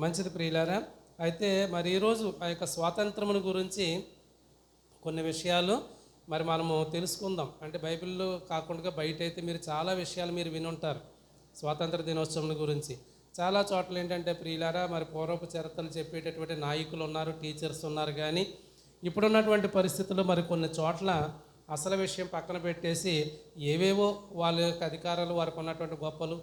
మంచిది ప్రియులారా. అయితే మరి ఈరోజు ఆ యొక్క స్వాతంత్రమును గురించి కొన్ని విషయాలు మరి మనము తెలుసుకుందాం. అంటే బైబిల్లో కాకుండా బయట అయితే మీరు చాలా విషయాలు మీరు వినుంటారు స్వాతంత్ర దినోత్సవం గురించి. చాలా చోట్ల ఏంటంటే ప్రియులారా మరి పూర్వపు చరిత్రలు చెప్పేటటువంటి నాయకులు ఉన్నారు, టీచర్స్ ఉన్నారు. కానీ ఇప్పుడున్నటువంటి పరిస్థితుల్లో మరి కొన్ని చోట్ల అసలు విషయం పక్కన పెట్టేసి ఏవేవో వాళ్ళ యొక్క అధికారాలు వారికి ఉన్నటువంటి గొప్పలు,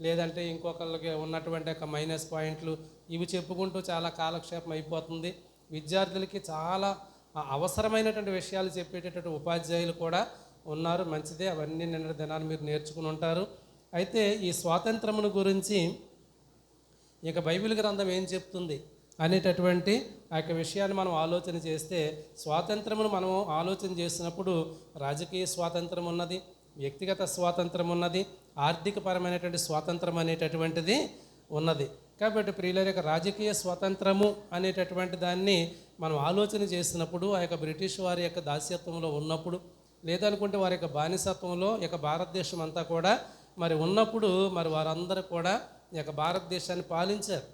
లేదంటే ఇంకొకళ్ళకి ఉన్నటువంటి ఒక మైనస్ పాయింట్లు ఇవి చెప్పుకుంటూ చాలా కాలక్షేపం అయిపోతుంది. విద్యార్థులకి చాలా అవసరమైనటువంటి విషయాలు చెప్పేటటువంటి ఉపాధ్యాయులు కూడా ఉన్నారు. మంచిదే, అవన్నీ నిన్న దినాన్ని మీరు నేర్చుకుని ఉంటారు. అయితే ఈ స్వాతంత్రమును గురించి ఇక బైబిల్ గ్రంథం ఏం చెప్తుంది అనేటటువంటి ఆ యొక్క విషయాన్ని మనం ఆలోచన చేస్తే, స్వాతంత్రమును మనం ఆలోచన చేసినప్పుడు రాజకీయ స్వాతంత్రం ఉన్నది, వ్యక్తిగత స్వాతంత్రం ఉన్నది, ఆర్థికపరమైనటువంటి స్వాతంత్రం అనేటటువంటిది ఉన్నది. కాబట్టి ప్రియుల యొక్క రాజకీయ స్వాతంత్రము అనేటటువంటి దాన్ని మనం ఆలోచన చేసినప్పుడు ఆ యొక్క బ్రిటిష్ వారి యొక్క దాస్యత్వంలో ఉన్నప్పుడు, లేదనుకుంటే వారి యొక్క బానిసత్వంలో ఈ యొక్క భారతదేశం అంతా కూడా మరి ఉన్నప్పుడు మరి వారందరూ కూడా ఈ యొక్క భారతదేశాన్ని పాలించారు.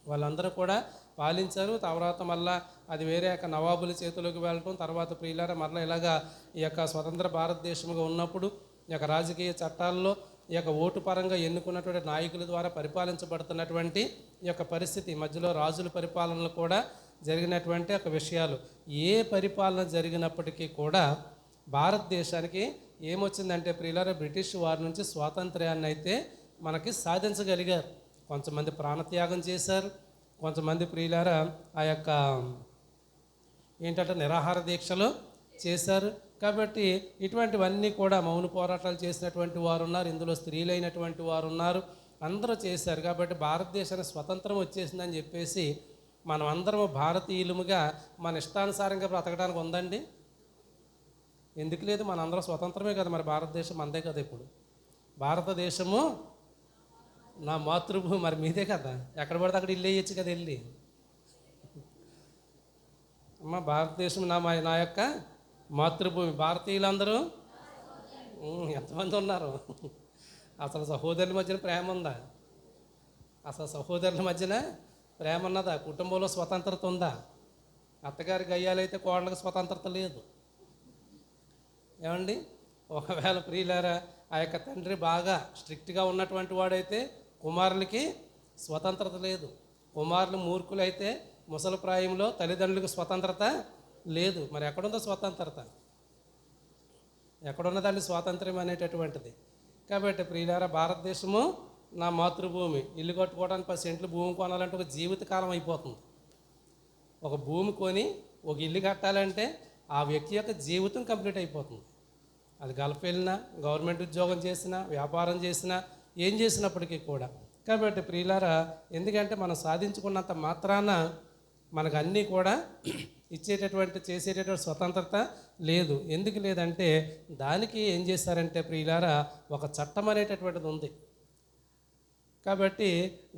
వాళ్ళందరూ కూడా పాలించారు. తర్వాత మళ్ళా అది వేరే యొక్క నవాబుల చేతిలోకి వెళ్ళటం, తర్వాత ప్రియులారా మరలా ఇలాగా ఈ యొక్క స్వతంత్ర భారతదేశంగా ఉన్నప్పుడు ఈ యొక్క రాజకీయ చట్టాల్లో ఈ యొక్క ఓటు పరంగా ఎన్నుకున్నటువంటి నాయకుల ద్వారా పరిపాలించబడుతున్నటువంటి ఈ యొక్క పరిస్థితి, మధ్యలో రాజుల పరిపాలనలు కూడా జరిగినటువంటి ఒక విషయాలు. ఏ పరిపాలన జరిగినప్పటికీ కూడా భారతదేశానికి ఏమొచ్చిందంటే ప్రియులారా బ్రిటిష్ వారి నుంచి స్వాతంత్ర్యాన్ని అయితే మనకి సాధించగలిగారు. కొంతమంది ప్రాణత్యాగం చేశారు, కొంతమంది ప్రియులారా ఆ యొక్క ఏంటంటే నిరాహార దీక్షలు చేశారు. కాబట్టి ఇటువంటివన్నీ కూడా మౌన పోరాటాలు చేసినటువంటి వారు ఉన్నారు, ఇందులో స్త్రీలైనటువంటి వారు ఉన్నారు, అందరూ చేశారు. కాబట్టి భారతదేశానికి స్వతంత్రం వచ్చేసిందని చెప్పేసి మనం అందరము భారతీయులముగా మన ఇష్టానుసారంగా బ్రతకడానికి ఉందండి? ఎందుకు లేదు? మనందరం స్వతంత్రమే కదా, మరి భారతదేశం అందే కదా. ఇప్పుడు భారతదేశము నా మాతృభూమి, మరి మీదే కదా. ఎక్కడ పడితే అక్కడ ఇల్లు వేయచ్చు కదా వెళ్ళి. అమ్మ భారతదేశం నా యొక్క మాతృభూమి. భారతీయులందరూ ఎంతమంది ఉన్నారు? అసలు సహోదరుల మధ్యన ప్రేమ ఉందా? అసలు సహోదరుల మధ్యన ప్రేమ ఉన్నదా? కుటుంబంలో స్వతంత్రత ఉందా? అత్తగారికి అయ్యాలైతే కోడలకు స్వతంత్రత లేదు. ఏమండి? ఒకవేళ ప్రియులారా ఆ యొక్క తండ్రి బాగా స్ట్రిక్ట్గా ఉన్నటువంటి వాడైతే కుమారులకి స్వతంత్రత లేదు. కుమారులు మూర్ఖులైతే ముసలి ప్రాయంలో తల్లిదండ్రులకు స్వతంత్రత లేదు. మరి ఎక్కడుందో స్వతంత్రత? ఎక్కడున్నదండి స్వాతంత్ర్యం అనేటటువంటిది? కాబట్టి ప్రియులారా భారతదేశము నా మాతృభూమి. ఇల్లు కట్టుకోవడానికి 10 సెంట్లు భూమి కొనాలంటే ఒక జీవితకాలం అయిపోతుంది. ఒక భూమి కొని ఒక ఇల్లు కట్టాలంటే ఆ వ్యక్తి యొక్క జీవితం కంప్లీట్ అయిపోతుంది. అది గల్ఫ్ వెళ్ళినా, గవర్నమెంట్ ఉద్యోగం చేసినా, వ్యాపారం చేసినా, ఏం చేసినప్పటికీ కూడా. కాబట్టి ప్రియులారా ఎందుకంటే మనం సాధించుకున్నంత మాత్రాన మనకు అన్నీ కూడా చేసేటటువంటి స్వతంత్రత లేదు. ఎందుకు లేదంటే దానికి ఏం చేశారంటే ప్రియులారా ఒక చట్టం అనేటటువంటిది ఉంది. కాబట్టి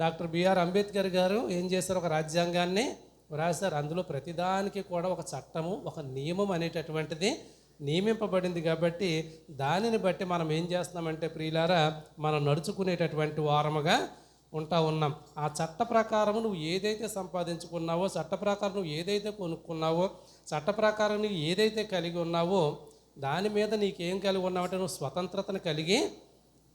డాక్టర్ బిఆర్ అంబేద్కర్ గారు ఏం చేశారు? ఒక రాజ్యాంగాన్ని రాశారు. అందులో ప్రతిదానికి కూడా ఒక చట్టము, ఒక నియమం అనేటటువంటిది నియమింపబడింది. కాబట్టి దానిని బట్టి మనం ఏం చేస్తున్నామంటే ప్రియులారా మనం నడుచుకునేటటువంటి వారముగా ఉన్నాం. ఆ చట్ట ప్రకారం నువ్వు ఏదైతే సంపాదించుకున్నావో, చట్ట ప్రకారం నువ్వు ఏదైతే కొనుక్కున్నావో, చట్ట ప్రకారం నువ్వు ఏదైతే కలిగి ఉన్నావో దాని మీద నీకేం కలిగి ఉన్నావంటే నువ్వు స్వతంత్రతను కలిగి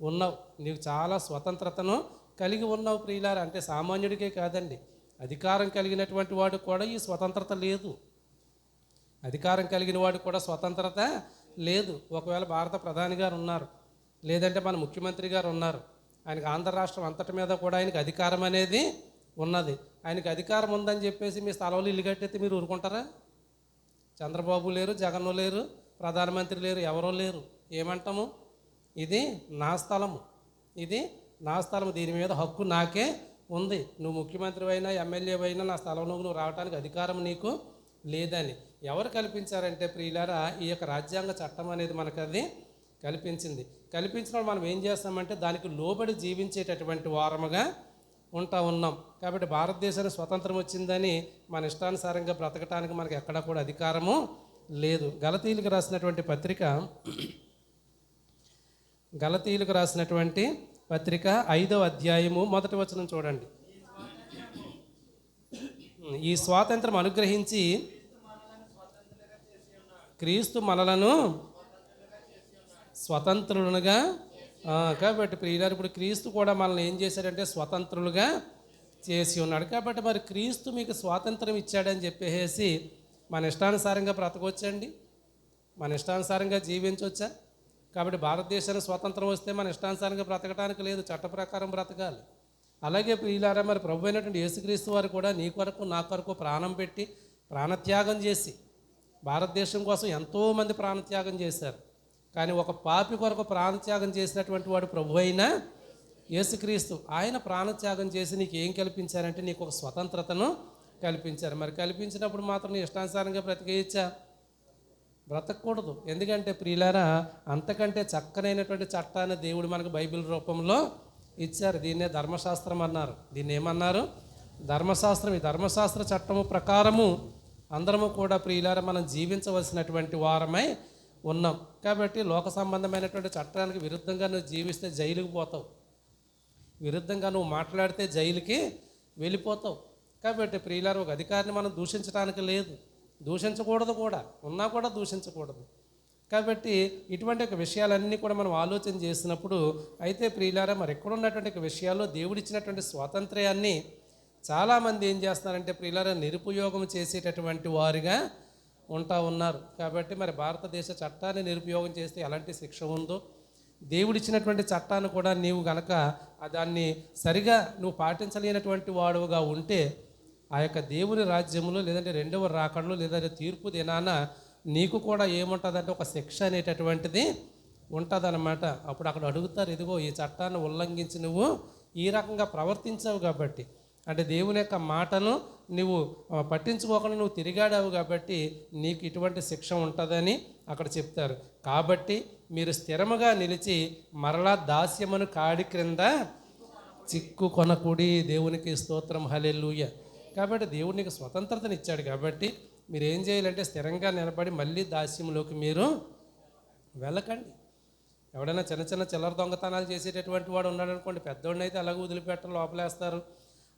ఉన్నావు. నీకు చాలా స్వతంత్రతను కలిగి ఉన్నావు ప్రియులారా. అంటే సామాన్యుడికే కాదండి, అధికారం కలిగినటువంటి వాడు కూడా ఈ స్వతంత్రత లేదు. అధికారం కలిగిన వాడు కూడా స్వతంత్రత లేదు. ఒకవేళ భారత ప్రధాని గారు ఉన్నారు, లేదంటే మన ముఖ్యమంత్రి గారు ఉన్నారు, ఆయనకు ఆంధ్ర రాష్ట్రం అంతటి మీద కూడా ఆయనకు అధికారం అనేది ఉన్నది. ఆయనకు అధికారం ఉందని చెప్పేసి మీ స్థలంలో ఇల్లు కట్టేస్తే మీరు ఊరుకుంటారా? చంద్రబాబు లేరు, జగన్ లేరు, ప్రధానమంత్రి లేరు, ఎవరో లేరు. ఏమంటాము? ఇది నా స్థలము, ఇది నా స్థలము, దీని మీద హక్కు నాకే ఉంది. నువ్వు ముఖ్యమంత్రి అయినా ఎమ్మెల్యే అయినా నా స్థలంలో నువ్వు రావడానికి అధికారం నీకు లేదని ఎవరు కల్పించారంటే ప్రియులారా ఈ యొక్క రాజ్యాంగ చట్టం అనేది మనకు అది కల్పించినప్పుడు మనం ఏం చేస్తామంటే దానికి లోబడి జీవించేటటువంటి వారముగా ఉన్నాం. కాబట్టి భారతదేశానికి స్వతంత్రం వచ్చిందని మన ఇష్టానుసారంగా బ్రతకటానికి మనకు ఎక్కడా కూడా అధికారము లేదు. గలతీయులకు రాసినటువంటి పత్రిక 5వ అధ్యాయము 1వ వచనం చూడండి. ఈ స్వాతంత్రం అనుగ్రహించి క్రీస్తు మనలను స్వతంత్రులుగా కాబట్టి ప్రియులారు ఇప్పుడు క్రీస్తు కూడా మనల్ని ఏం చేశాడంటే స్వతంత్రులుగా చేసి ఉన్నాడు. కాబట్టి మరి క్రీస్తు మీకు స్వాతంత్రం ఇచ్చాడని చెప్పేసి మన ఇష్టానుసారంగా బ్రతకొచ్చండి, మన ఇష్టానుసారంగా జీవించవచ్చా? కాబట్టి భారతదేశానికి స్వాతంత్రం వస్తే మన ఇష్టానుసారంగా బ్రతకడానికి లేదు, చట్ట ప్రకారం బ్రతకాలి. అలాగే ప్రియులారా మరి ప్రభు అయినటువంటి యేసుక్రీస్తు వారు కూడా నీ కొరకు నా కొరకు ప్రాణం పెట్టి ప్రాణత్యాగం చేసి భారతదేశం కోసం ఎంతోమంది ప్రాణత్యాగం చేశారు. కానీ ఒక పాపి కొరకు ప్రాణత్యాగం చేసినటువంటి వాడు ప్రభు అయిన యేసుక్రీస్తు. ఆయన ప్రాణత్యాగం చేసి నీకు ఏం కల్పించారంటే నీకు ఒక స్వతంత్రతను కల్పించారు. మరి కల్పించినప్పుడు మాత్రం నీ ఇష్టానుసారంగా బ్రతికేయచ్చా? బ్రతకూడదు. ఎందుకంటే ప్రియులారా అంతకంటే చక్కనైనటువంటి చట్టాన్ని దేవుడు మనకు బైబిల్ రూపంలో ఇచ్చారు. దీన్నే ధర్మశాస్త్రం అన్నారు. దీన్ని ఏమన్నారు? ధర్మశాస్త్రం. ఈ ధర్మశాస్త్ర చట్టము ప్రకారము అందరము కూడా ప్రియులారా మనం జీవించవలసినటువంటి వారమై ఉన్నాం. కాబట్టి లోక సంబంధమైనటువంటి చట్టానికి విరుద్ధంగా నువ్వు జీవిస్తే జైలుకి పోతావు, విరుద్ధంగా నువ్వు మాట్లాడితే జైలుకి వెళ్ళిపోతావు. కాబట్టి ప్రియులారా ఒక అధికారిని మనం దూషించడానికి లేదు, దూషించకూడదు కూడా, ఉన్నా కూడా దూషించకూడదు. కాబట్టి ఇటువంటి విషయాలన్నీ కూడా మనం ఆలోచన చేసినప్పుడు అయితే ప్రియులారా మరి ఎక్కడున్నటువంటి విషయాల్లో దేవుడిచ్చినటువంటి స్వాతంత్ర్యాన్ని చాలామంది ఏం చేస్తున్నారంటే ప్రియులారా నిరుపయోగం చేసేటటువంటి వారిగా ఉంటా ఉన్నారు. కాబట్టి మరి భారతదేశ చట్టాన్ని నిరుపయోగం చేస్తే ఎలాంటి శిక్ష ఉందో, దేవుడిచ్చినటువంటి చట్టాన్ని కూడా నీవు గనక దాన్ని సరిగా నువ్వు పాటించలేనటువంటి వాడుగా ఉంటే ఆ యొక్క దేవుని రాజ్యంలో లేదంటే రెండవ రాకడలో లేదంటే తీర్పు దినాన నీకు కూడా ఏముంటుందంటే ఒక శిక్ష అనేటటువంటిది ఉంటుందన్నమాట. అప్పుడు అక్కడ అడుగుతారు, ఇదిగో ఈ చట్టాన్ని ఉల్లంఘించి నువ్వు ఈ రకంగా ప్రవర్తించావు కాబట్టి, అంటే దేవుని యొక్క మాటను నువ్వు పట్టించుకోకుండా నువ్వు తిరిగాడావు కాబట్టి నీకు ఇటువంటి శిక్ష ఉంటుందని అక్కడ చెప్తారు. కాబట్టి మీరు స్థిరముగా నిలిచి మరలా దాస్యమును కాడి క్రింద చిక్కు కొనకుడి. దేవునికి స్తోత్రం, హల్లెలూయా. కాబట్టి దేవుడు నీకు స్వతంత్రతను ఇచ్చాడు. కాబట్టి మీరు ఏం చేయాలంటే స్థిరంగా నిలబడి మళ్ళీ దాస్యంలోకి మీరు వెళ్ళకండి. ఎవడైనా చిన్న చిన్న చిల్లర దొంగతనాలు చేసేటటువంటి వాడు ఉన్నాడు అనుకోండి, పెద్దోడిని అయితే అలాగే వదిలిపెట్టడం లోపలేస్తారు.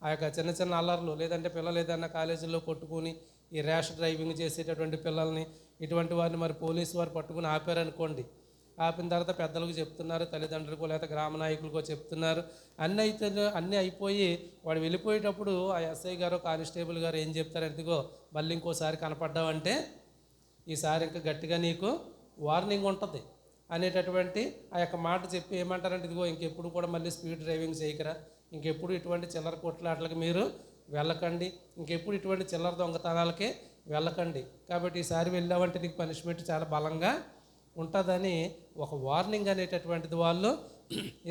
ఆ యొక్క చిన్న చిన్న అల్లర్లు లేదంటే పిల్లలు ఏదైనా కాలేజీల్లో కొట్టుకుని ఈ ర్యాష్ డ్రైవింగ్ చేసేటటువంటి పిల్లల్ని ఇటువంటి వారిని మరి పోలీసు వారు పట్టుకుని ఆపారనుకోండి, ఆపిన తర్వాత పెద్దలకు చెప్తున్నారు, తల్లిదండ్రులకు లేకపోతే గ్రామ నాయకులకో చెప్తున్నారు. అన్నీ అయిపోయి వాడు వెళ్ళిపోయేటప్పుడు ఆ ఎస్ఐ గారు కానిస్టేబుల్ గారు ఏం చెప్తారు, ఇదిగో మళ్ళీ ఇంకోసారి కనపడ్డావంటే ఈసారి ఇంకా గట్టిగా నీకు వార్నింగ్ ఉంటుంది అనేటటువంటి ఆ యొక్క మాట చెప్పి ఏమంటారంటే, ఇదిగో ఇంకెప్పుడు కూడా మళ్ళీ స్పీడ్ డ్రైవింగ్ చేయకరా, ఇంకెప్పుడు ఇటువంటి చిల్లర కొట్లాటలకు మీరు వెళ్ళకండి, ఇంకెప్పుడు ఇటువంటి చిల్లర దొంగతనాలకే వెళ్ళకండి. కాబట్టి ఈసారి వెళ్ళావంటే నీకు పనిష్మెంట్ చాలా బలంగా ఉంటుందని ఒక వార్నింగ్ అనేటటువంటిది వాళ్ళు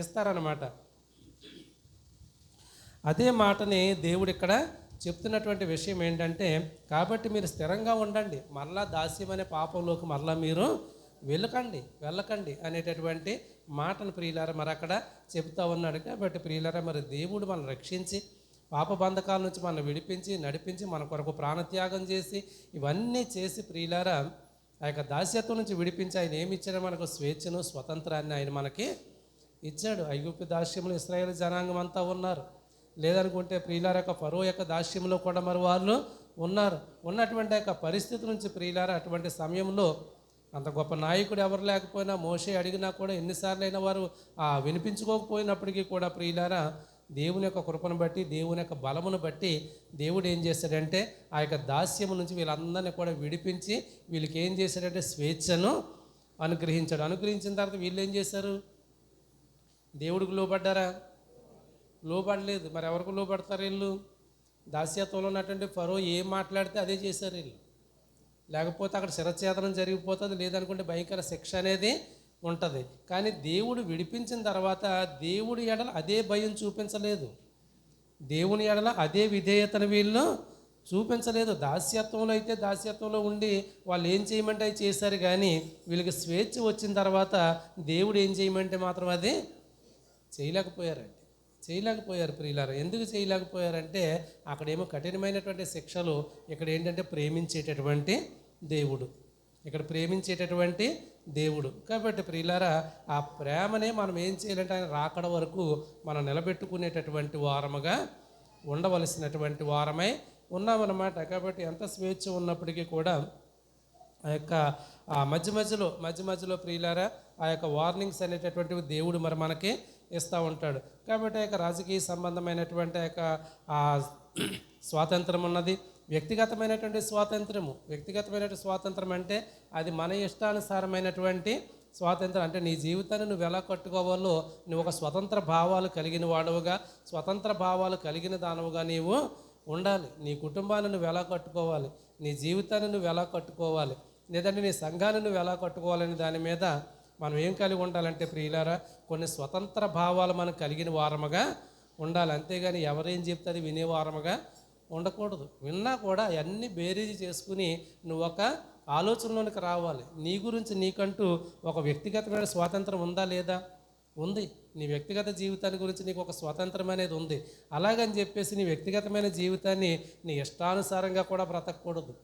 ఇస్తారన్నమాట. అదే మాటని దేవుడు ఇక్కడ చెప్తున్నటువంటి విషయం ఏంటంటే, కాబట్టి మీరు స్థిరంగా ఉండండి, మరలా దాస్యం అనే పాపంలోకి మరలా మీరు వెళ్ళకండి అనేటటువంటి మాటను ప్రియులారా మరి అక్కడ చెప్తా ఉన్నాడు. కాబట్టి ప్రియులారా మరి దేవుడు మనం రక్షించి పాప బంధకాల నుంచి మనం విడిపించి నడిపించి మన కొరకు ప్రాణత్యాగం చేసి ఇవన్నీ చేసి ప్రియులారా ఆ యొక్క దాస్యత్వం నుంచి విడిపించి ఆయన ఏమి ఇచ్చాడో మనకు స్వేచ్ఛను స్వతంత్రాన్ని ఆయన మనకి ఇచ్చాడు. ఐగుప్తు దాస్యంలో ఇశ్రాయేలు జనాంగం అంతా ఉన్నారు. లేదనుకుంటే ప్రియులార యొక్క ఫరో యొక్క దాస్యంలో కూడా మరి వాళ్ళు ఉన్నారు. ఉన్నటువంటి యొక్క పరిస్థితి నుంచి ప్రియులార అటువంటి సమయంలో అంత గొప్ప నాయకుడు ఎవరు లేకపోయినా మోషే అడిగినా కూడా ఎన్నిసార్లు అయినా వారు వినిపించుకోకపోయినప్పటికీ కూడా ప్రియులారా దేవుని యొక్క కృపను బట్టి దేవుని యొక్క బలమును బట్టి దేవుడు ఏం చేశాడంటే ఆ యొక్క దాస్యము నుంచి వీళ్ళందరినీ కూడా విడిపించి వీళ్ళకి ఏం చేశాడంటే స్వేచ్ఛను అనుగ్రహించాడు. అనుగ్రహించిన తర్వాత వీళ్ళు ఏం చేశారు? దేవుడికి లోబడ్డారా? లోబడలేదు. మరి ఎవరికి లోబడతారు వీళ్ళు? దాస్యత్వంలో ఉన్నటువంటి ఫరో ఏం మాట్లాడితే అదే చేశారు వీళ్ళు. లేకపోతే అక్కడ శిరఛేదనం జరిగిపోతుంది, లేదనుకుంటే భయంకర శిక్ష అనేది ఉంటుంది. కానీ దేవుడు విడిపించిన తర్వాత దేవుడి ఎడల అదే భయం చూపించలేదు, దేవుని ఎడల అదే విధేయతను వీళ్ళు చూపించలేదు. దాస్యత్వంలో అయితే దాస్యత్వంలో ఉండి వాళ్ళు ఏం చేయమంటే అవి చేశారు. కానీ వీళ్ళకి స్వేచ్ఛ వచ్చిన తర్వాత దేవుడు ఏం చేయమంటే మాత్రం అది చేయలేకపోయారు ప్రియులారా. ఎందుకు చేయలేకపోయారంటే అక్కడేమో కఠినమైనటువంటి శిక్షలు, ఇక్కడ ఏంటంటే ప్రేమించేటటువంటి దేవుడు, ఇక్కడ ప్రేమించేటటువంటి దేవుడు. కాబట్టి ప్రియులారా ఆ ప్రేమనే మనం ఏం చేయాలంటే ఆయన రాకడ వరకు మనం నిలబెట్టుకునేటటువంటి వారముగా ఉండవలసినటువంటి వారమై ఉన్నామన్నమాట. కాబట్టి ఎంత స్వేచ్ఛ ఉన్నప్పటికీ కూడా ఆ యొక్క మధ్య మధ్యలో ప్రియులారా ఆ యొక్క వార్నింగ్స్ అనేటటువంటివి దేవుడు మరి మనకి ఇస్తూ ఉంటాడు. కాబట్టి ఆ యొక్క రాజకీయ సంబంధమైనటువంటి ఆ యొక్క స్వాతంత్రం ఉన్నది. వ్యక్తిగతమైనటువంటి స్వాతంత్రం అంటే అది మన ఇష్టానుసారమైనటువంటి స్వాతంత్రం. అంటే నీ జీవితాన్ని నువ్వు ఎలా కట్టుకోవాలో నువ్వు ఒక స్వతంత్ర భావాలు కలిగిన వాడవుగా, స్వతంత్ర భావాలు కలిగిన దానవుగా నీవు ఉండాలి. నీ కుటుంబాన్ని నువ్వు ఎలా కట్టుకోవాలి, నీ జీవితాన్ని నువ్వు ఎలా కట్టుకోవాలి, లేదంటే నీ సంఘాన్ని నువ్వు ఎలా కట్టుకోవాలని దాని మీద మనం ఏం కలిగి ఉండాలంటే ప్రియులారా కొన్ని స్వతంత్ర భావాలు మనం కలిగిన వారముగా ఉండాలి. అంతేగాని ఎవరేం చెప్తే అది వినేవారముగా ఉండకూడదు. విన్నా కూడా అవన్నీ బేరీజు చేసుకుని నువ్వు ఒక ఆలోచనలోనికి రావాలి. నీ గురించి నీకంటూ ఒక వ్యక్తిగతమైన స్వాతంత్రం ఉందా లేదా? ఉంది. నీ వ్యక్తిగత జీవితాన్ని గురించి నీకు ఒక స్వాతంత్రం అనేది ఉంది. అలాగని చెప్పేసి నీ వ్యక్తిగతమైన జీవితాన్ని నీ ఇష్టానుసారంగా కూడా బ్రతకూడదు.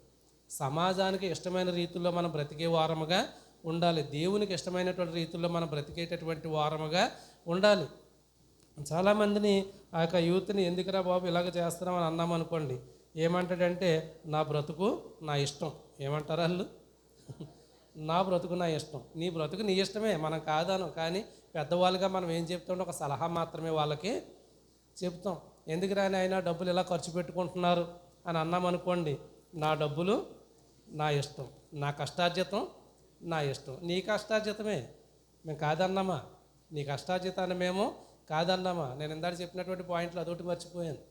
సమాజానికి ఇష్టమైన రీతుల్లో మనం బ్రతికే వారముగా ఉండాలి. దేవునికి ఇష్టమైనటువంటి రీతుల్లో మనం బ్రతికేటటువంటి వారముగా ఉండాలి. చాలామందిని ఆ యొక్క యూత్ని ఎందుకురా బాబు ఇలాగ చేస్తున్నామని అన్నామనుకోండి, ఏమంటాడంటే నా బ్రతుకు నా ఇష్టం. ఏమంటారు వాళ్ళు? నా బ్రతుకు నా ఇష్టం. నీ బ్రతుకు నీ ఇష్టమే, మనం కాదాను. కానీ పెద్దవాళ్ళుగా మనం ఏం చెప్తుంటే ఒక సలహా మాత్రమే వాళ్ళకి చెప్తాం. ఎందుకు రాని అయినా డబ్బులు ఇలా ఖర్చు పెట్టుకుంటున్నారు అని అన్నామనుకోండి, నా డబ్బులు నా ఇష్టం, నా కష్టార్జితం నా ఇష్టం. నీ కష్టార్జితమే, మేము కాదన్నామా? నీ కష్టార్జితాన్ని మేము కాదన్నామా? నేను ఇందాక చెప్పినటువంటి పాయింట్లు అదొకటి మర్చిపోయాను.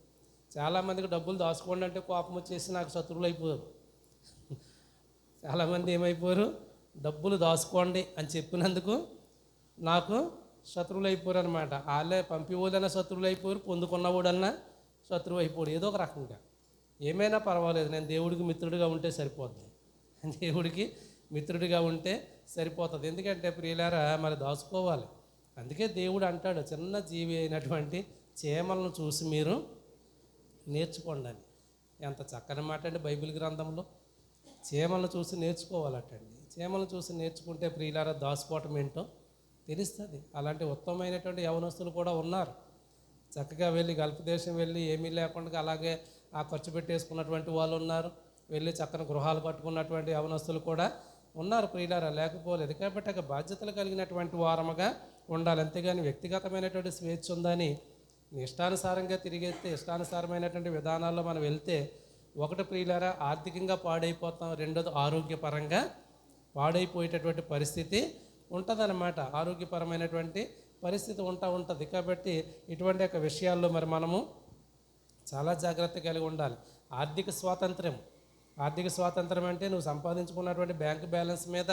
చాలామందికి డబ్బులు దాచుకోండి అంటే కోపం వచ్చేసి నాకు శత్రువులు అయిపోయారు. చాలామంది ఏమైపోయారు, డబ్బులు దాచుకోండి అని చెప్పినందుకు నాకు శత్రువులు అయిపోయారు అనమాట. వాళ్ళే పంపిపోదన్నా శత్రువులు అయిపోయారు, పొందుకున్నవాడన్నా శత్రువు అయిపోయాడు. ఏదో ఒక రకంగా ఏమైనా పర్వాలేదు, నేను దేవుడికి మిత్రుడిగా ఉంటే సరిపోద్ది. దేవుడికి మిత్రుడిగా ఉంటే సరిపోతుంది. ఎందుకంటే ప్రియులారా మరి దాచుకోవాలి. అందుకే దేవుడు అంటాడు, చిన్న జీవి అయినటువంటి చీమలను చూసి మీరు నేర్చుకోండి అని. ఎంత చక్కని మాట అండి బైబిల్ గ్రంథంలో. చీమలను చూసి నేర్చుకోవాలటండి. చీమలను చూసి నేర్చుకుంటే ప్రియులారా దాచుకోవటం ఏంటో తెలుస్తుంది. అలాంటి ఉత్తమమైనటువంటి యవనస్తులు కూడా ఉన్నారు. చక్కగా వెళ్ళి గల్ఫ్ దేశం వెళ్ళి ఏమీ లేకుండా అలాగే ఆ ఖర్చు పెట్టేసుకున్నటువంటి వాళ్ళు ఉన్నారు. వెళ్ళి చక్కని గృహాలు కట్టుకున్నటువంటి యవనస్తులు కూడా ఉన్నారు ప్రియులారా, లేకపోలేదు. కాబట్టి ఒక బాధ్యతలు కలిగినటువంటి వారముగా ఉండాలి. అంతేగాని వ్యక్తిగతమైనటువంటి స్వేచ్ఛ ఉందని ఇష్టానుసారంగా తిరిగేస్తే, ఇష్టానుసారమైనటువంటి విధానాల్లో మనం వెళ్తే ఒకటి ప్రియులారా ఆర్థికంగా పాడైపోతాం, రెండోది ఆరోగ్యపరంగా పాడైపోయేటటువంటి పరిస్థితి ఉంటుందన్నమాట. ఆరోగ్యపరమైనటువంటి పరిస్థితి ఉంటుంది. కాబట్టి ఇటువంటి యొక్క విషయాల్లో మరి మనము చాలా జాగ్రత్త కలిగి ఉండాలి. ఆర్థిక స్వాతంత్రం అంటే నువ్వు సంపాదించుకున్నటువంటి బ్యాంకు బ్యాలెన్స్ మీద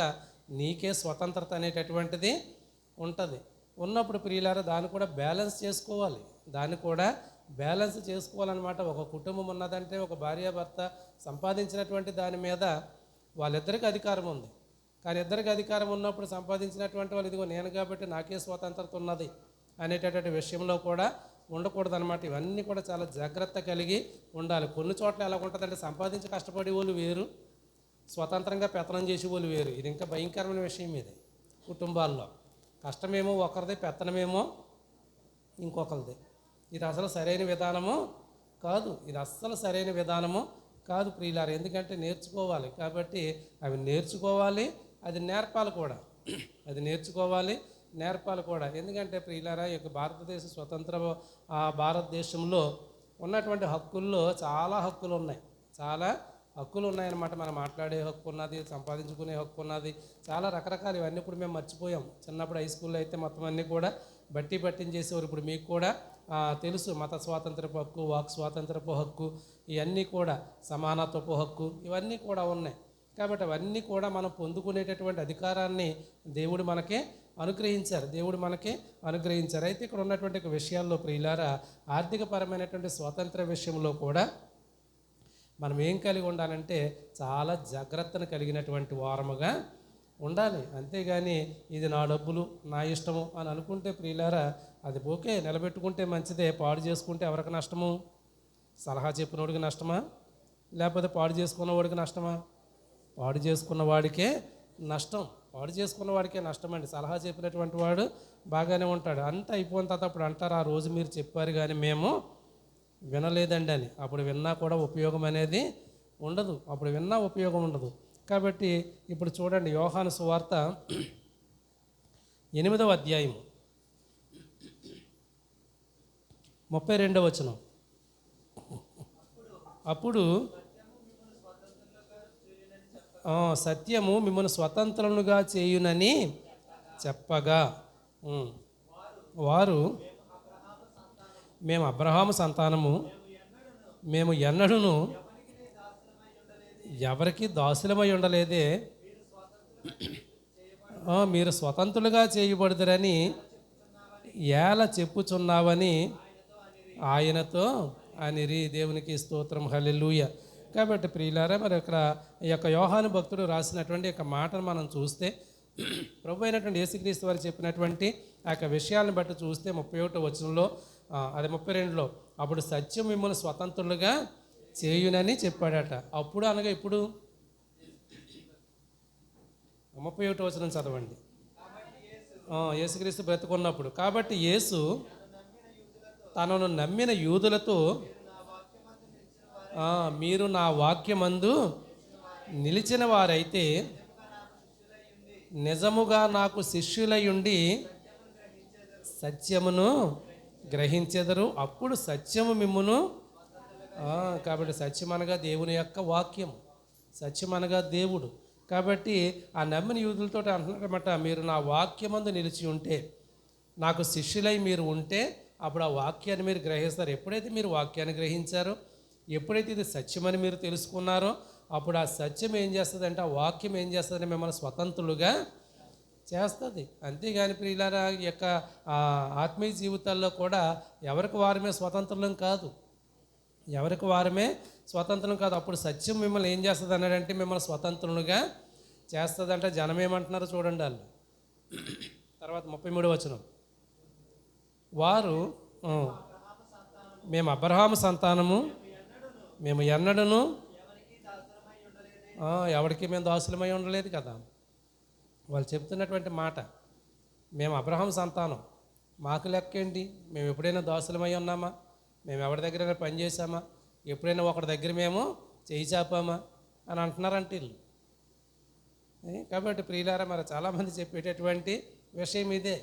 నీకే స్వతంత్రత అనేటటువంటిది ఉంటుంది. ఉన్నప్పుడు ప్రియులారా దాన్ని కూడా బ్యాలెన్స్ చేసుకోవాలన్నమాట. ఒక కుటుంబం ఉన్నదంటే ఒక భార్యాభర్త సంపాదించినటువంటి దాని మీద వాళ్ళిద్దరికి అధికారం ఉంది. కానీ ఇద్దరికి అధికారం ఉన్నప్పుడు సంపాదించినటువంటి వాళ్ళు ఇదిగో నేను కాబట్టి నాకే స్వతంత్రత ఉన్నది అనేటటువంటి విషయంలో కూడా ఉండకూడదు అనమాట. ఇవన్నీ కూడా చాలా జాగ్రత్త కలిగి ఉండాలి. కొన్ని చోట్ల ఎలా ఉంటుందంటే సంపాదించి కష్టపడే వాళ్ళు వేరు, స్వతంత్రంగా పెత్తనం చేసే వాళ్ళు వేరు. ఇది ఇంకా భయంకరమైన విషయం. ఇది కుటుంబాల్లో కష్టమేమో ఒకరిది, పెత్తనమేమో ఇంకొకరిది. ఇది అసలు సరైన విధానము కాదు ప్రియులారు. ఎందుకంటే నేర్చుకోవాలి. కాబట్టి అవి నేర్చుకోవాలి, అది నేర్పాలి కూడా. ఎందుకంటే ప్రియులారా ఈ యొక్క భారతదేశ స్వతంత్ర భారతదేశంలో ఉన్నటువంటి హక్కుల్లో చాలా హక్కులు ఉన్నాయన్నమాట. మనం మాట్లాడే హక్కు ఉన్నది, సంపాదించుకునే హక్కు ఉన్నది, చాలా రకరకాలు. ఇవన్నీ ఇప్పుడు మేము మర్చిపోయాం. చిన్నప్పుడు హై స్కూల్లో అయితే మొత్తం అన్నీ కూడా పట్టించేసేవారు. ఇప్పుడు మీకు కూడా తెలుసు, మత స్వాతంత్రపు హక్కు, వాక్ స్వాతంత్రపు హక్కు, ఇవన్నీ కూడా సమానత్వపు హక్కు, ఇవన్నీ కూడా ఉన్నాయి. కాబట్టి అవన్నీ కూడా మనం పొందుకునేటటువంటి అధికారాన్ని దేవుడు మనకి అనుగ్రహించారు. అయితే ఇక్కడ ఉన్నటువంటి విషయాల్లో ప్రియులారా ఆర్థికపరమైనటువంటి స్వాతంత్ర విషయంలో కూడా మనం ఏం కలిగి ఉండాలంటే చాలా జాగ్రత్తను కలిగినటువంటి వారముగా ఉండాలి. అంతేగాని ఇది నా డబ్బులు నా ఇష్టము అని అనుకుంటే ప్రియులారా అది ఓకే, నిలబెట్టుకుంటే మంచిదే. పాడు చేసుకుంటే ఎవరికి నష్టము? సలహా చెప్పినోడికి నష్టమా, లేకపోతే పాడు చేసుకున్నవాడికి నష్టమా? పాడు చేసుకున్న వాడికే నష్టం అండి. సలహా చెప్పినటువంటి వాడు బాగానే ఉంటాడు. అంతా అయిపోయిన తర్వాత అప్పుడు అంటారు, ఆ రోజు మీరు చెప్పారు కానీ మేము వినలేదండి అని. అప్పుడు విన్నా కూడా ఉపయోగం అనేది ఉండదు. అప్పుడు విన్నా ఉపయోగం ఉండదు. కాబట్టి ఇప్పుడు చూడండి, యోహాను సువార్త 8వ అధ్యాయం 32వ వచనం. అప్పుడు సత్యము మిమ్మల్ని స్వతంత్రులుగా చేయునని చెప్పగా వారు, మేము అబ్రహాము సంతానము, మేము ఎన్నడూను ఎవరికి దాసులమై ఉండలేదే, మీరు స్వతంత్రులుగా చేయబడుదురని ఎలా చెప్పుచున్నావని ఆయనతో అనిరి. దేవునికి స్తోత్రం, హల్లెలూయా. కాబట్టి ప్రియులారా, మరి ఇక్కడ ఈ యొక్క యోహాను భక్తుడు రాసినటువంటి యొక్క మాటను మనం చూస్తే, ప్రభు అయినటువంటి యేసుక్రీస్తు వారు చెప్పినటువంటి ఆ యొక్క విషయాలను బట్టి చూస్తే 31వ వచనంలో, అది 32లో, అప్పుడు సత్యం మిమ్మల్ని స్వతంత్రులుగా చేయునని చెప్పాడట. అప్పుడు అనగా ఇప్పుడు 31వ వచనం చదవండి. యేసుక్రీస్తు బ్రతుకున్నప్పుడు, కాబట్టి యేసు తనను నమ్మిన యూదులతో, మీరు నా వాక్యమందు నిలిచిన వారైతే నిజముగా నాకు శిష్యులయుండి సత్యమును గ్రహించెదరు, అప్పుడు సత్యము మిమ్మును. కాబట్టి సత్యం అనగా దేవుని యొక్క వాక్యం, సత్యం అనగా దేవుడు. కాబట్టి ఆ నమ్మిన యూదులతో అంటున్నారన్నమాట, మీరు నా వాక్యమందు నిలిచి ఉంటే, నాకు శిష్యులై మీరు ఉంటే, అప్పుడు ఆ వాక్యాన్ని మీరు గ్రహిస్తారు. ఎప్పుడైతే మీరు వాక్యాన్ని గ్రహించారో, ఎప్పుడైతే ఇది సత్యమని మీరు తెలుసుకున్నారో, అప్పుడు ఆ సత్యం ఏం చేస్తుంది అంటే, ఆ వాక్యం ఏం చేస్తుందంటే మిమ్మల్ని స్వతంత్రులుగా చేస్తుంది. అంతేగాని ప్రియులారా, ఈ యొక్క ఆత్మీయ జీవితాల్లో కూడా ఎవరికి వారమే స్వతంత్రులం కాదు, ఎవరికి వారమే స్వతంత్రం కాదు. అప్పుడు సత్యం మిమ్మల్ని ఏం చేస్తుంది అన్నాడంటే, మిమ్మల్ని స్వతంత్రులుగా చేస్తుంది. అంటే జనం ఏమంటున్నారో చూడండి వాళ్ళు. తర్వాత 33వ వచనం, వారు, మేము అబ్రహాము సంతానము, మేము ఎన్నడూను ఎవరికి మేము దాసులమై ఉండలేదు కదా. వాళ్ళు చెప్తున్నటువంటి మాట, మేము అబ్రహాము సంతానం, మాకు లెక్కేంటి, మేము ఎప్పుడైనా దాసులమై ఉన్నామా, మేము ఎవరి దగ్గరైనా పని చేసామా, ఎప్పుడైనా ఒకరి దగ్గర మేము చేయి చాపామా అని అంటున్నారంటే వీళ్ళు. కాబట్టి ప్రియులారా, మరి చాలామంది చెప్పేటటువంటి విషయం ఇదే.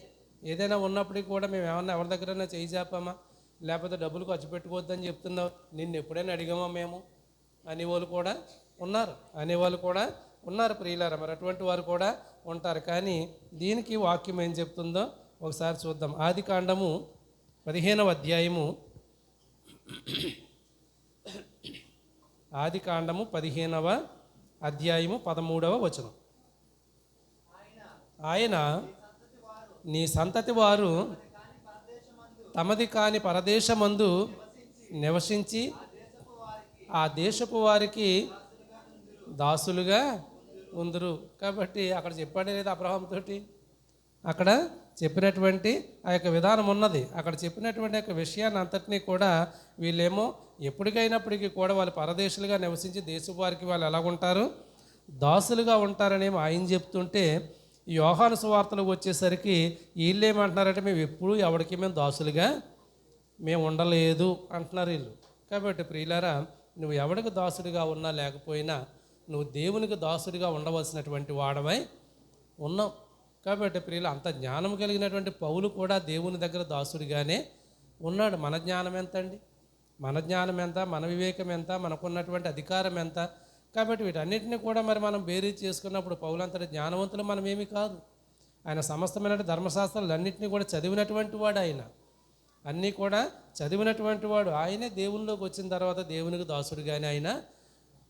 ఏదైనా ఉన్నప్పటికీ కూడా మేము ఏమన్నా ఎవరి దగ్గరైనా చేయి చాపామా, లేకపోతే డబ్బులు ఖర్చు పెట్టుకోవద్దని చెప్తున్నావు, నిన్ను ఎప్పుడైనా అడిగామా మేము అనేవాళ్ళు కూడా ఉన్నారు ప్రియులారా. మరి అటువంటి వారు కూడా ఉంటారు. కానీ దీనికి వాక్యం ఏం చెప్తుందో ఒకసారి చూద్దాం. ఆదికాండము 15వ అధ్యాయము, ఆదికాండము 15వ అధ్యాయము 13వ వచనం. ఆయన, నీ సంతతి వారు తమది కాని పరదేశమందు నివసించి ఆ దేశపు వారికి దాసులుగా ఉందరు. కాబట్టి అక్కడ చెప్పాడే లేదా అబ్రహాముతోటి, అక్కడ చెప్పినటువంటి ఆ యొక్క విధానం ఉన్నది. అక్కడ చెప్పినటువంటి యొక్క విషయాన్ని అంతటినీ కూడా వీళ్ళేమో ఎప్పటికైనప్పటికీ కూడా వాళ్ళు పరదేశులుగా నివసించి దేశపు వారికి వాళ్ళు ఎలాగుంటారు, దాసులుగా ఉంటారనేమో ఆయన చెప్తుంటే, ఈ యోహాను సువార్తలకు వచ్చేసరికి వీళ్ళు ఏమంటున్నారంటే, మేము ఎప్పుడు ఎవరికి మేము దాసులుగా మేము ఉండలేదు అంటున్నారు వీళ్ళు. కాబట్టి ప్రియులారా, నువ్వు ఎవరికి దాసుడిగా ఉన్నా లేకపోయినా నువ్వు దేవునికి దాసుడిగా ఉండవలసినటువంటి వాడవై ఉన్నావు. కాబట్టి ప్రియులు, అంత జ్ఞానం కలిగినటువంటి పౌలు కూడా దేవుని దగ్గర దాసుడిగానే ఉన్నాడు. మన జ్ఞానం ఎంత అండి, మన జ్ఞానం ఎంత, మన వివేకం ఎంత, మనకున్నటువంటి అధికారం ఎంత. కాబట్టి వీటన్నిటిని కూడా మరి మనం బేరీ చేసుకున్నప్పుడు పౌలంతటి జ్ఞానవంతులు మనమేమి కాదు. ఆయన సమస్తమైన ధర్మశాస్త్రాలు అన్నింటినీ కూడా చదివినటువంటి వాడు, ఆయన అన్నీ కూడా చదివినటువంటి వాడు. ఆయనే దేవునిలోకి వచ్చిన తర్వాత దేవునికి దాసుడిగానే ఆయన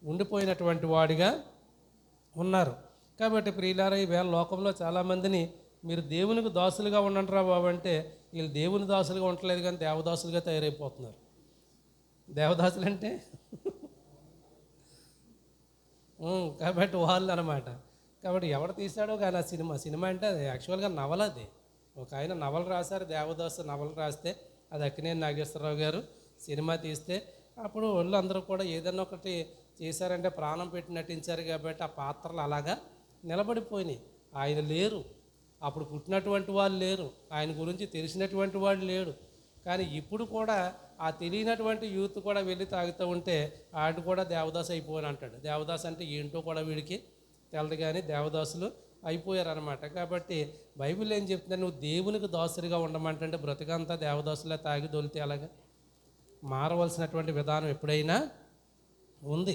ఉండిపోయినటువంటి వాడిగా ఉన్నారు. కాబట్టి ప్రియులారా, ఈవేళ లోకంలో చాలామందిని మీరు దేవునికి దాసులుగా ఉండండిరా బాబు అంటే, వీళ్ళు దేవుని దాసులుగా ఉండలేదు కానీ దేవదాసులుగా తయారైపోతున్నారు. దేవదాసులు అంటే కాబట్టి వాళ్ళు అనమాట. కాబట్టి ఎవరు తీశాడో కానీ ఆ సినిమా అంటే అది యాక్చువల్గా నవల. అది ఒక ఆయన నవల రాశారు, దేవదాసు నవల రాస్తే అది అక్కినేని నాగేశ్వరరావు గారు సినిమా తీస్తే అప్పుడు వాళ్ళు అందరూ కూడా ఏదన్నా ఒకటి చేశారంటే ప్రాణం పెట్టి నటించారు. కాబట్టి ఆ పాత్రలు అలాగా నిలబడిపోయినాయి. ఆయన లేరు, అప్పుడు పుట్టినటువంటి వాళ్ళు లేరు, ఆయన గురించి తెలిసినటువంటి వాడు లేడు. కానీ ఇప్పుడు కూడా ఆ తెలియనటువంటి యూత్ కూడా వెళ్ళి తాగుతూ ఉంటే ఆడు కూడా దేవదాసు అయిపోయాను అంటాడు. దేవదాసు అంటే ఏంటో కూడా వీడికి తెలదు, కానీ దేవదాసులు అయిపోయారనమాట. కాబట్టి బైబిల్ ఏం చెప్తుందంటే నువ్వు దేవునికి దాసుడిగా ఉండమంటే బ్రతుకంతా దేవదాసులా తాగి దొలితే అలాగా. మారవలసినటువంటి విధానం ఎప్పుడైనా ఉంది,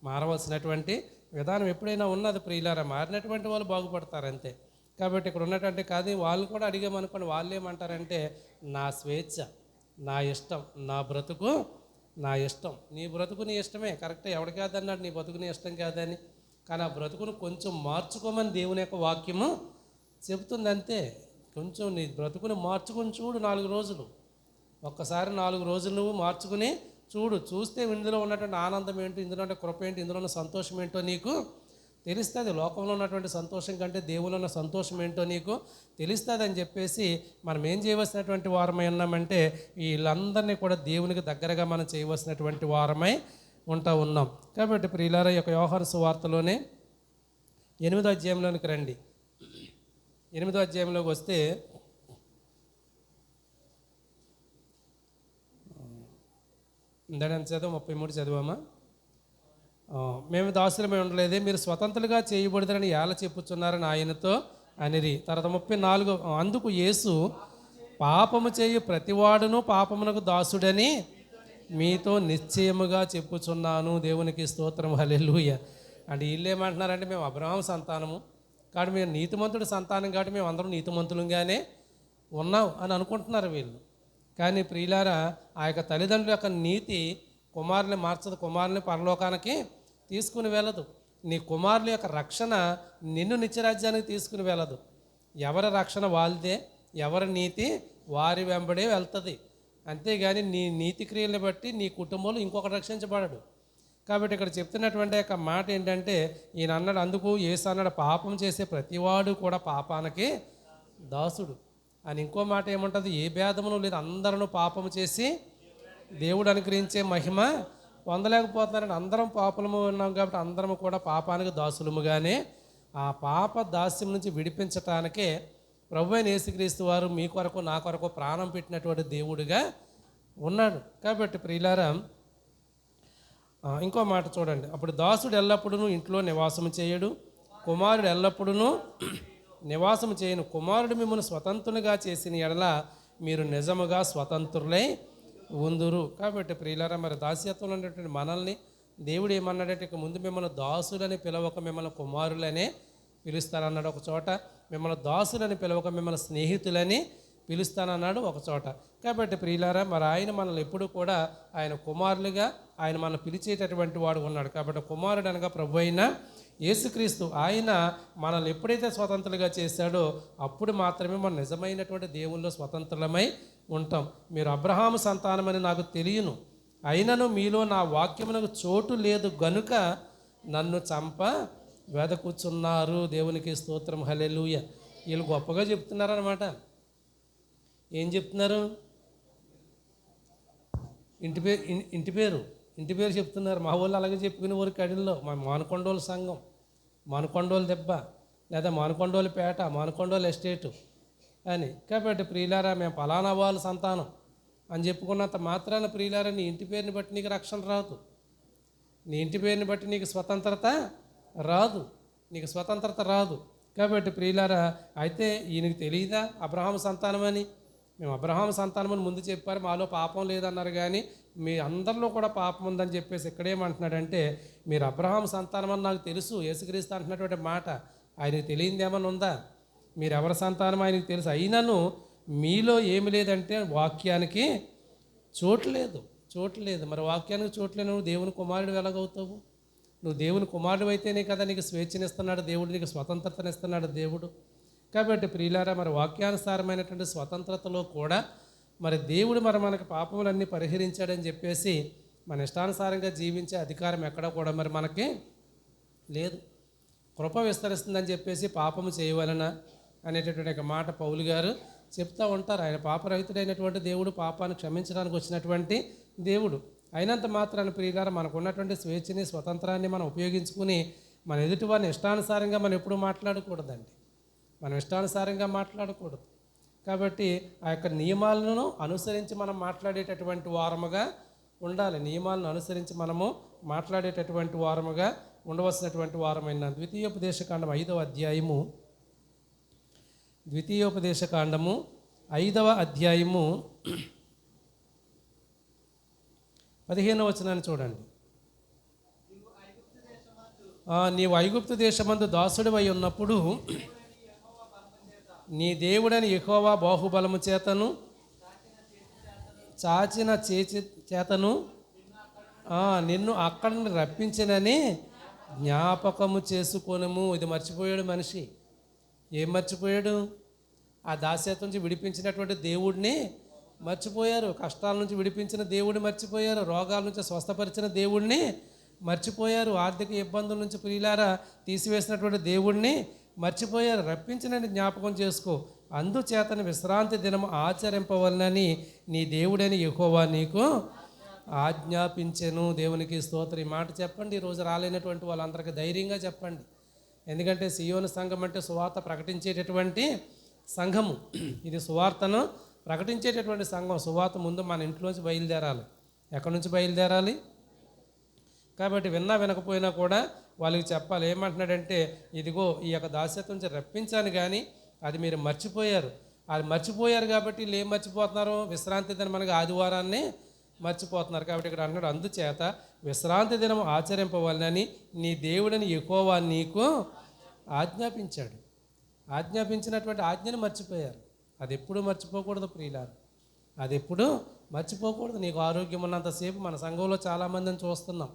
మారవలసినటువంటి విధానం ఎప్పుడైనా ఉన్నది ప్రియులారా. మారినటువంటి వాళ్ళు బాగుపడతారు అంతే. కాబట్టి ఇక్కడ ఉన్నటువంటి కాదు, వాళ్ళు కూడా అడిగామనుకోండి, వాళ్ళు ఏమంటారంటే నా స్వేచ్ఛ, నా ఇష్టం, నా బ్రతుకు నా ఇష్టం. నీ బ్రతుకు నీ ఇష్టమే కరెక్టే, ఎవడు కాదన్నాడు నీ బ్రతుకు నీ ఇష్టం కాదని. కానీ ఆ బ్రతుకును కొంచెం మార్చుకోమని దేవుని యొక్క వాక్యము చెబుతుంది అంతే. కొంచెం నీ బ్రతుకుని మార్చుకొని చూడు 4 రోజులు. ఒక్కసారి 4 రోజులు నువ్వు మార్చుకుని చూస్తే ఇందులో ఉన్నటువంటి ఆనందం ఏంటో, ఇందులో ఉన్న కృప ఏంటి, ఇందులో ఉన్న సంతోషం ఏంటో నీకు తెలుస్తుంది. లోకంలో ఉన్నటువంటి సంతోషం కంటే దేవులో ఉన్న సంతోషం ఏంటో నీకు తెలుస్తుంది అని చెప్పేసి మనం ఏం చేయవలసినటువంటి వారమై ఉన్నామంటే వీళ్ళందరినీ కూడా దేవునికి దగ్గరగా మనం చేయవలసినటువంటి వారమై ఉన్నాం. కాబట్టి ప్రియులారా, ఈ యొక్క యోహాను సువార్తలోనే 8వ అధ్యాయంలోనికి రండి. 8వ అధ్యాయంలోకి వస్తే ఇందాక చదువు 33 చదివామా? మేము దాసులమై ఉండలేదే, మీరు స్వతంత్రులుగా చేయబడదని ఎలా చెప్పుచున్నారని ఆయనతో అనిరి. తర్వాత 34 అందుకు యేసు పాపము చేయు ప్రతివాడును పాపమునకు దాసుడని మీతో నిశ్చయముగా చెప్పుచున్నాను. దేవునికి స్తోత్రం, హల్లెలూయా. అంటే వీళ్ళు ఏమంటున్నారంటే మేము అబ్రహాము సంతానము కాబట్టి మేము నీతిమంతుడి సంతానం కాబట్టి మేము అందరం నీతిమంతులుగానే ఉన్నాం అని అనుకుంటున్నారు వీళ్ళు. కానీ ప్రియులారా, ఆ యొక్క తల్లిదండ్రుల యొక్క నీతి కుమారుని మార్చదు, కుమారుని పరలోకానికి తీసుకుని వెళ్ళదు. నీ కుమారుల యొక్క రక్షణ నిన్ను నిత్యరాజ్యానికి తీసుకుని వెళ్ళదు. ఎవరి రక్షణ వాళ్ళదే, ఎవరి నీతి వారి వెంబడే వెళ్తుంది. అంతేగాని నీ నీతి క్రియలను బట్టి నీ కుటుంబంలో ఇంకొకటి రక్షించబడడు. కాబట్టి ఇక్కడ చెప్తున్నటువంటి యొక్క మాట ఏంటంటే ఈయన అన్నాడు, అందుకు యేసు అన్నాడు పాపం చేసే ప్రతివాడు కూడా పాపానికి దాసుడు అని. ఇంకో మాట ఏముంటుంది, ఏ భేదమును లేదు, అందరూ పాపము చేసి దేవుడు అనుగ్రహించే మహిమ పొందలేకపోతున్నారని. అందరం పాపలము ఉన్నాం కాబట్టి అందరము కూడా పాపానికి దాసులముగానే ఆ పాప దాస్యం నుంచి విడిపించటానికే ప్రభువైన యేసుక్రీస్తు వారు మీ కొరకు నా కొరకు ప్రాణం పెట్టినటువంటి దేవుడిగా ఉన్నాడు. కాబట్టి ప్రియులారా, ఇంకో మాట చూడండి, అప్పుడు దాసుడు ఎల్లప్పుడూ ఇంట్లో నివాసము చేయడు, కుమారుడు ఎల్లప్పుడూ నివాసము చేయను. కుమారుడు మిమ్మల్ని స్వతంత్రునిగా చేసిన ఎడల మీరు నిజముగా స్వతంత్రులై ఉందురు. కాబట్టి ప్రియులారా, మరి దాస్యత్వంలో ఉన్నటువంటి మనల్ని దేవుడు ఏమన్నాడంటే ఇక ముందు మిమ్మల్ని దాసులని పిలవక మిమ్మల్ని కుమారులనే పిలుస్తానన్నాడు ఒక చోట, మిమ్మల్ని దాసులని పిలవక మిమ్మల్ని స్నేహితులని పిలుస్తానన్నాడు ఒక చోట. కాబట్టి ప్రియులారా, మరి ఆయన మనల్ని ఎప్పుడు కూడా ఆయన కుమారులుగా ఆయన మనల్ని పిలిచేటటువంటి వాడు ఉన్నాడు. కాబట్టి కుమారుడు అనగా ప్రభు అయిన యేసుక్రీస్తు, ఆయన మనల్ని ఎప్పుడైతే స్వతంత్రులుగా చేశాడో అప్పుడు మాత్రమే మనం నిజమైనటువంటి దేవుల్లో స్వతంత్రులమై ఉంటాం. మీరు అబ్రహాము సంతానమని నాకు తెలియను, అయినను మీలో నా వాక్యమునకు చోటు లేదు గనుక నన్ను చంప వెదకుచున్నారు. దేవునికి స్తోత్రం, హల్లెలూయా. వీళ్ళు గొప్పగా చెప్తున్నారన్నమాట. ఏం చెప్తున్నారు? ఇంటి పేరు చెప్తున్నారు. మా వాళ్ళు అలాగే చెప్పుకునే ఊరి కడిల్లో మా మానకొండోలు సంఘం, మానకొండోలు దెబ్బ, లేదా మానకొండోలు పేట, మానకొండోలు ఎస్టేటు అని. కాబట్టి ప్రియులారా, మేము పలానా వాళ్ళ సంతానం అని చెప్పుకున్నంత మాత్రాన ప్రియులారా నీ ఇంటి పేరుని బట్టి నీకు రక్షణ రాదు, నీ ఇంటి పేరుని బట్టి నీకు స్వతంత్రత రాదు, నీకు స్వతంత్రత రాదు. కాబట్టి ప్రియులారా, అయితే ఈయనకి తెలియదా అబ్రహాము సంతానమని? మేము అబ్రహాము సంతానమని ముందు చెప్పారు, మాలో పాపం లేదన్నారు, కానీ మీ అందరిలో కూడా పాపం ఉందని చెప్పేసి ఇక్కడేమంటున్నాడంటే మీరు అబ్రహాము సంతానమని నాకు తెలుసు. యేసుక్రీస్తు అంటున్నటువంటి మాట ఆయనకు తెలియంది ఏమన్నా ఉందా? మీరు ఎవరి సంతానం ఆయనకు తెలుసు, అయినను మీలో ఏమి లేదంటే వాక్యానికి చోటు లేదు. మరి వాక్యానికి చోటు లేదు, నువ్వు దేవుని కుమారుడు ఎలాగవుతావు? నువ్వు దేవుని కుమారుడు అయితేనే కదా నీకు స్వేచ్ఛనిస్తున్నాడు దేవుడు, నీకు స్వతంత్రతనిస్తున్నాడు దేవుడు. కాబట్టి ప్రియులారా, మరి వాక్యానుసారమైనటువంటి స్వతంత్రతలో కూడా మరి దేవుడు మనకి పాపములన్నీ పరిహరించాడని చెప్పేసి మన ఇష్టానుసారంగా జీవించే అధికారం ఎక్కడ కూడా మరి మనకి లేదు. కృప విస్తరిస్తుందని చెప్పేసి పాపము చేయవలన అనేటటువంటి ఒక మాట పౌలు గారు చెప్తూ ఉంటారు. ఆయన పాపరహితుడైనటువంటి దేవుడు, పాపాన్ని క్షమించడానికి వచ్చినటువంటి దేవుడు. అయినంత మాత్రాన్ని ప్రియులారా, మనకు ఉన్నటువంటి స్వేచ్ఛని స్వతంత్రాన్ని మనం ఉపయోగించుకుని మన ఎదుటి వారిని ఇష్టానుసారంగా మనం ఎప్పుడూ మాట్లాడకూడదండి. మనం ఇష్టానుసారంగా మాట్లాడకూడదు. కాబట్టి ఆ యొక్క నియమాలను అనుసరించి మనం మాట్లాడేటటువంటి వారముగా ఉండాలి. నియమాలను అనుసరించి మనము మాట్లాడేటటువంటి వారముగా ఉండవలసినటువంటి వారమైన ద్వితీయోపదేశకాండం 5వ అధ్యాయము 5వ అధ్యాయము 15వ వచనాన్ని చూడండి. నీవు ఐగుప్తు దేశమందు దాసుడివై ఉన్నప్పుడు నీ దేవుడని యెహోవా బాహుబలము చేతను చాచిన చేతను నిన్ను అక్కడిని రప్పించినని జ్ఞాపకము చేసుకొనుము. ఇది మర్చిపోయాడు మనిషి. ఏం మర్చిపోయాడు? ఆ దాస్యత్వం నుంచి విడిపించినటువంటి దేవుడిని మర్చిపోయారు. కష్టాల నుంచి విడిపించిన దేవుడిని మర్చిపోయారు. రోగాల నుంచి స్వస్థపరిచిన దేవుడిని మర్చిపోయారు. ఆర్థిక ఇబ్బందుల నుంచి ప్రియులారా తీసివేసినటువంటి దేవుడిని మర్చిపోయారు. రప్పించినని జ్ఞాపకం చేసుకో. అందుచేతను విశ్రాంతి దినము ఆచరింపవలనని నీ దేవుడని యెహోవా నీకు ఆజ్ఞాపించెను. దేవునికి స్తోత్రం. ఈ మాట చెప్పండి. ఈరోజు రాలేనటువంటి వాళ్ళందరికీ ధైర్యంగా చెప్పండి. ఎందుకంటే సియోను సంఘం అంటే సువార్త ప్రకటించేటటువంటి సంఘము. ఇది సువార్తను ప్రకటించేటటువంటి సంఘం. సువార్త ముందు మన ఇంట్లోంచి బయలుదేరాలి. ఎక్కడి నుంచి బయలుదేరాలి? కాబట్టి విన్నా వినకపోయినా కూడా వాళ్ళకి చెప్పాలి. ఏమంటున్నాడంటే, ఇదిగో ఈ యొక్క దాస్యత్వం నుంచి రప్పించాను, కానీ అది మీరు మర్చిపోయారు. అది మర్చిపోయారు కాబట్టి వీళ్ళు ఏం మర్చిపోతున్నారు? విశ్రాంతి దినం మనకి ఆదివారాన్ని మర్చిపోతున్నారు. కాబట్టి ఇక్కడ అన్నాడు, అందుచేత విశ్రాంతి దినం ఆచరింపవాలని నీ దేవుడిని యెహోవా నీకు ఆజ్ఞాపించాడు. ఆజ్ఞాపించినటువంటి ఆజ్ఞను మర్చిపోయారు. అది ఎప్పుడు మర్చిపోకూడదు ప్రియులారు. అది ఎప్పుడు మర్చిపోకూడదు. నీకు ఆరోగ్యం ఉన్నంతసేపు మన సంఘంలో చాలామందిని చూస్తున్నాం.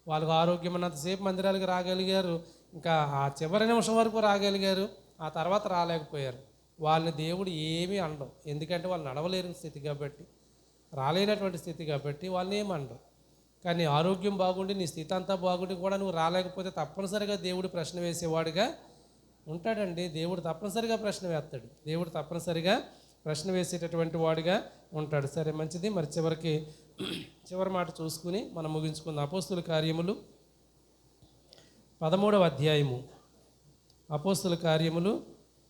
వాళ్ళకు ఆరోగ్యం ఉన్నంతసేపు మందిరాలకు రాగలిగారు. ఇంకా ఆ చివరి నిమిషం వరకు రాగలిగారు. ఆ తర్వాత రాలేకపోయారు. వాళ్ళని దేవుడు ఏమీ అనడం. ఎందుకంటే వాళ్ళు నడవలేని స్థితి కాబట్టి, రాలేనటువంటి స్థితి కాబట్టి వాళ్ళని ఏమి అనడం. కానీ ఆరోగ్యం బాగుండి నీ స్థితి అంతా బాగుండి కూడా నువ్వు రాలేకపోతే తప్పనిసరిగా దేవుడు ప్రశ్న వేసేవాడుగా ఉంటాడండి. దేవుడు తప్పనిసరిగా ప్రశ్న వేస్తాడు. దేవుడు తప్పనిసరిగా ప్రశ్న వేసేటటువంటి వాడిగా ఉంటాడు. సరే, మంచిది. మరి చివరి మాట చూసుకుని మనం ముగించుకుందాం. అపోస్తుల కార్యములు 13వ అధ్యాయము. అపోస్తుల కార్యములు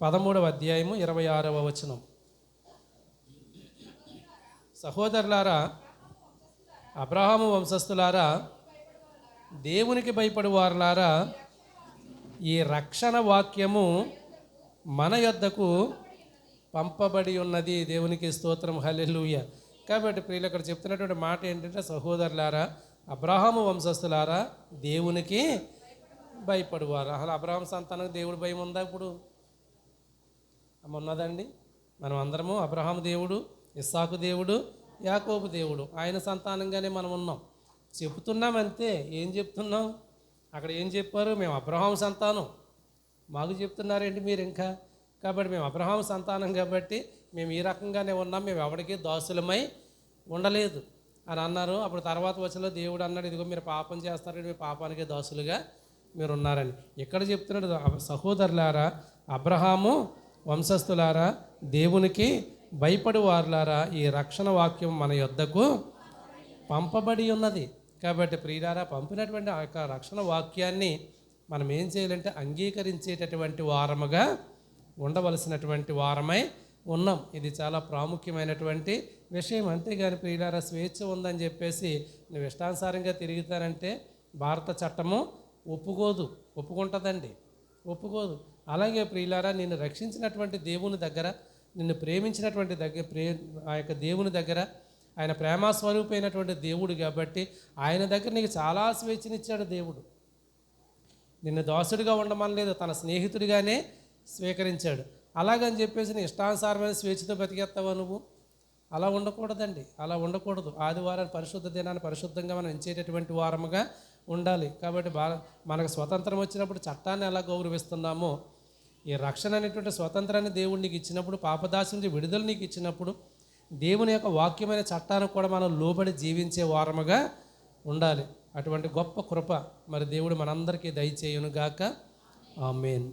13వ అధ్యాయము 26వ వచనం. సహోదరులారా, అబ్రహాము వంశస్థులారా, దేవునికి భయపడు వారులారా, ఈ రక్షణ వాక్యము మన యొద్దకు పంపబడి ఉన్నది. దేవునికి స్తోత్రం. హల్లెలూయా. కాబట్టి ప్రియులు ఇక్కడ చెప్తున్నటువంటి మాట ఏంటంటే, సహోదరులారా, అబ్రహాము వంశస్థులారా, దేవునికి భయపడువారు. అసలు అబ్రహాం సంతానం దేవుడు భయం ఉందా? ఇప్పుడు ఉన్నదండి. మనం అందరము అబ్రహాము దేవుడు, ఇస్సాకు దేవుడు, యాకోబు దేవుడు, ఆయన సంతానంగానే మనం ఉన్నాం. చెప్తున్నామంతే. ఏం చెప్తున్నాం? అక్కడ ఏం చెప్పారు? మేము అబ్రహాం సంతానం. మాకు చెప్తున్నారేంటి మీరు ఇంకా? కాబట్టి మేము అబ్రహాం సంతానం కాబట్టి మేము ఈ రకంగానే ఉన్నాం. మేము ఎవరికి దాసులమై ఉండలేదు అని అన్నారు. అప్పుడు తర్వాత వచ్చిన దేవుడు అన్నాడు, ఇదిగో మీరు పాపం చేస్తారంటే మీ పాపానికి దాసులుగా మీరు ఉన్నారని. ఇక్కడ చెప్తున్నాడు, సహోదరులారా, అబ్రహాము వంశస్థులారా, దేవునికి భయపడి వారులారా, ఈ రక్షణ వాక్యం మన యొద్దకు పంపబడి ఉన్నది. కాబట్టి ప్రియులారా, పంపినటువంటి ఆ యొక్క రక్షణ వాక్యాన్ని మనం ఏం చేయాలంటే అంగీకరించేటటువంటి వారముగా ఉండవలసినటువంటి వారమై ఉన్నాం. ఇది చాలా ప్రాముఖ్యమైనటువంటి విషయం. అంతేగాని ప్రియులారా, స్వేచ్ఛ ఉందని చెప్పేసి నువ్వు ఇష్టానుసారంగా తిరుగుతానంటే భారత చట్టము ఒప్పుకుంటుందండి, ఒప్పుకోదు. అలాగే ప్రియులారా, నిన్ను రక్షించినటువంటి దేవుని దగ్గర, నిన్ను ప్రేమించినటువంటి ఆ యొక్క దేవుని దగ్గర, ఆయన ప్రేమస్వరూపైనటువంటి దేవుడు కాబట్టి ఆయన దగ్గర నీకు చాలా స్వేచ్ఛనిచ్చాడు దేవుడు. నిన్ను దాసుడిగా ఉండమనలేదు, తన స్నేహితుడిగానే స్వీకరించాడు. అలాగని చెప్పేసి నీ ఇష్టానుసారమైన స్వేచ్ఛతో బతికేస్తావా నువ్వు? అలా ఉండకూడదండి, అలా ఉండకూడదు. ఆదివారాన్ని పరిశుద్ధ దినాన్ని పరిశుద్ధంగా మనం ఎంచేటటువంటి వారముగా ఉండాలి. కాబట్టి మనకు స్వతంత్రం వచ్చినప్పుడు చట్టాన్ని ఎలా గౌరవిస్తున్నామో, ఈ రక్షణ అనేటువంటి స్వతంత్రాన్ని దేవుడు నీకు ఇచ్చినప్పుడు, పాపదాసి నుంచి విడుదల నీకు ఇచ్చినప్పుడు, దేవుని యొక్క వాక్యమైన చట్టానికి కూడా మనం లోబడి జీవించే వారముగా ఉండాలి. అటువంటి గొప్ప కృప మరి దేవుడు మనందరికీ దయచేయునుగాక. ఆమేన్.